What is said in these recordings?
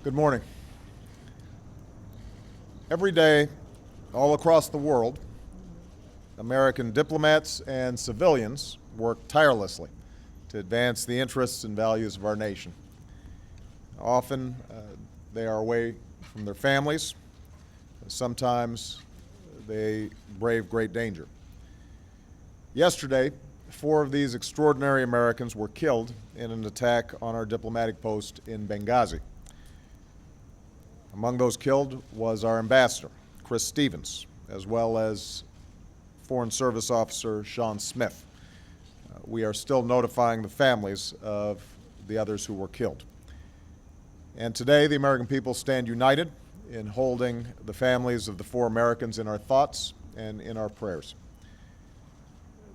Good morning. Every day, all across the world, American diplomats and civilians work tirelessly to advance the interests and values of our nation. Often, they are away from their families. Sometimes they brave great danger. Yesterday, 4 of these extraordinary Americans were killed in an attack on our diplomatic post in Benghazi. Among those killed was our ambassador, Chris Stevens, as well as Foreign Service Officer Sean Smith. We are still notifying the families of the others who were killed. And today, the American people stand united in holding the families of the 4 Americans in our thoughts and in our prayers.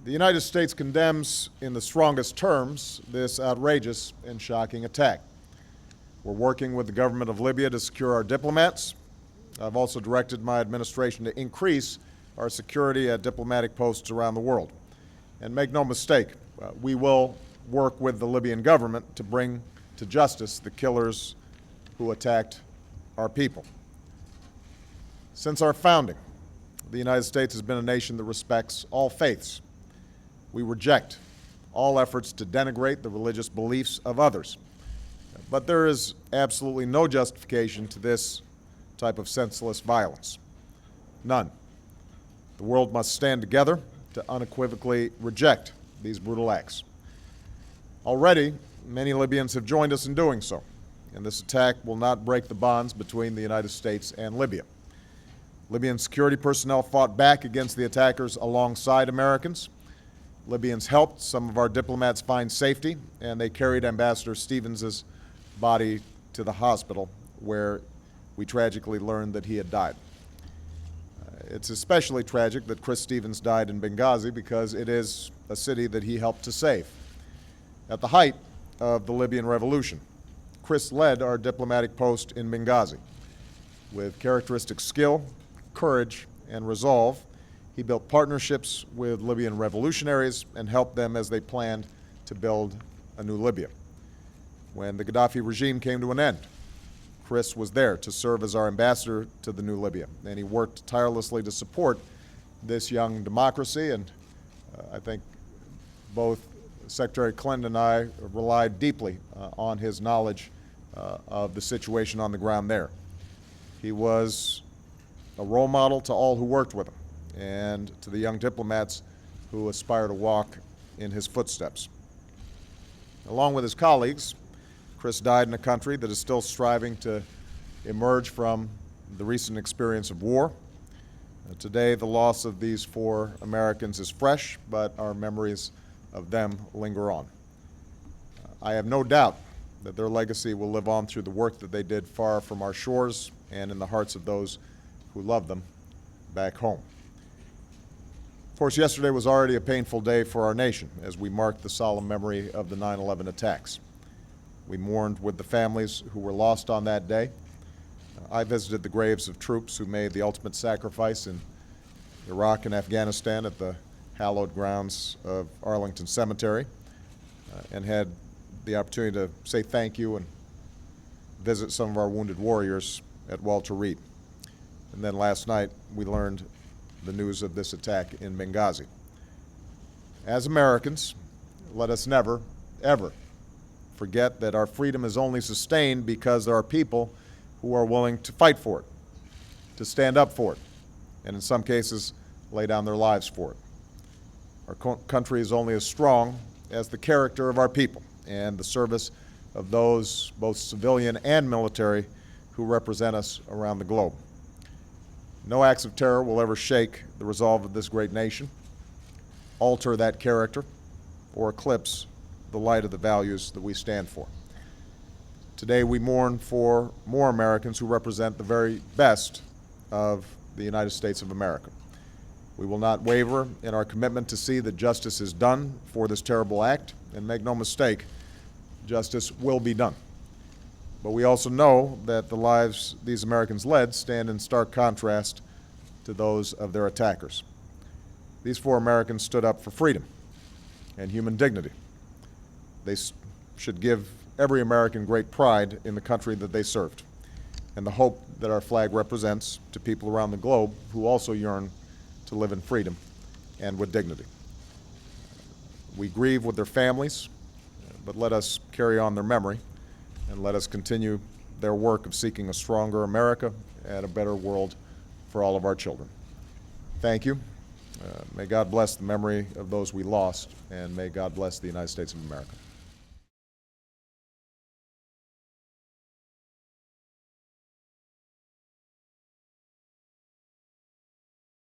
The United States condemns in the strongest terms this outrageous and shocking attack. We're working with the government of Libya to secure our diplomats. I've also directed my administration to increase our security at diplomatic posts around the world. And make no mistake, we will work with the Libyan government to bring to justice the killers who attacked our people. Since our founding, the United States has been a nation that respects all faiths. We reject all efforts to denigrate the religious beliefs of others. But there is absolutely no justification to this type of senseless violence. None. The world must stand together to unequivocally reject these brutal acts. Already, many Libyans have joined us in doing so, and this attack will not break the bonds between the United States and Libya. Libyan security personnel fought back against the attackers alongside Americans. Libyans helped some of our diplomats find safety, and they carried Ambassador Stevens' body to the hospital, where we tragically learned that he had died. It's especially tragic that Chris Stevens died in Benghazi because it is a city that he helped to save. At the height of the Libyan revolution, Chris led our diplomatic post in Benghazi. With characteristic skill, courage, and resolve, he built partnerships with Libyan revolutionaries and helped them as they planned to build a new Libya. When the Gaddafi regime came to an end, Chris was there to serve as our ambassador to the new Libya, and he worked tirelessly to support this young democracy, and I think both Secretary Clinton and I relied deeply on his knowledge of the situation on the ground there. He was a role model to all who worked with him and to the young diplomats who aspire to walk in his footsteps. Along with his colleagues, Chris died in a country that is still striving to emerge from the recent experience of war. Today, the loss of these 4 Americans is fresh, but our memories of them linger on. I have no doubt that their legacy will live on through the work that they did far from our shores and in the hearts of those who love them back home. Of course, yesterday was already a painful day for our nation as we marked the solemn memory of the 9/11 attacks. We mourned with the families who were lost on that day. I visited the graves of troops who made the ultimate sacrifice in Iraq and Afghanistan at the hallowed grounds of Arlington Cemetery and had the opportunity to say thank you and visit some of our wounded warriors at Walter Reed. And then last night, we learned the news of this attack in Benghazi. As Americans, let us never, ever forget that our freedom is only sustained because there are people who are willing to fight for it, to stand up for it, and in some cases, lay down their lives for it. Our country is only as strong as the character of our people and the service of those, both civilian and military, who represent us around the globe. No acts of terror will ever shake the resolve of this great nation, alter that character, or eclipse the light of the values that we stand for. Today we mourn for more Americans who represent the very best of the United States of America. We will not waver in our commitment to see that justice is done for this terrible act, and make no mistake, justice will be done. But we also know that the lives these Americans led stand in stark contrast to those of their attackers. These 4 Americans stood up for freedom and human dignity. They should give every American great pride in the country that they served. and the hope that our flag represents to people around the globe who also yearn to live in freedom and with dignity. We grieve with their families, but let us carry on their memory, and let us continue their work of seeking a stronger America and a better world for all of our children. Thank you. May God bless the memory of those we lost, and may God bless the United States of America.